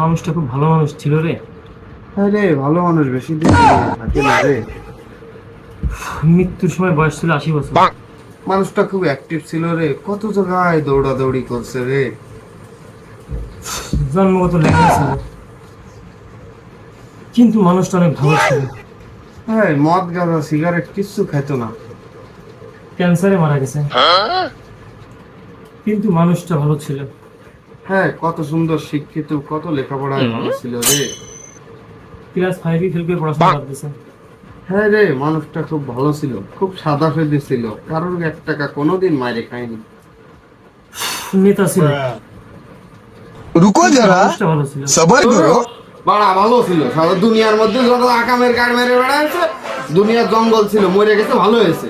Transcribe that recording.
মানুষটা খুব ভালো মানুষ ছিল রে। হ্যাঁ রে, ভালো মানুষ বেশি দিন থাকে না রে। মৃত্যুর সময় বয়স ছিল 80 বছর। মানুষটা খুব অ্যাক্টিভ ছিল রে, কত জায়গায় দৌড়াদৌড়ি করছে রে। জন্মগত ল্যাংড়া ছিল, কিন্তু মানুষটা অনেক ভালো ছিল। হ্যাঁ, মদ গাঁজা সিগারেট কিচ্ছু খাইতো না। ক্যান্সারে মারা গেছে, কিন্তু মানুষটা ভালো ছিল। হ্যাঁ, কত সুন্দর শিক্ষিত, কত লেখাপড়ায় ভালো ছিল রে। ক্লাস 5 ফেল করে পড়াশোনা বাদ দিয়েছে। হ্যাঁ রে, মানুষটা খুব ভালো ছিল, খুব সাদা ফেলে ছিল, কারোর 1 টাকা কোনোদিন মাইরে খায়নি। নেতা ছিল, रुको কিন্তু जरा মানুষটা ভালো ছিল। सबर करो। বাড়া ভালো ছিল, সারা দুনিয়ার মধ্যে যত আকামের কাঠ মেরে বেড়াচ্ছে, দুনিয়ার জঙ্গল ছিল, মরে গেছে, ভালো হয়েছে।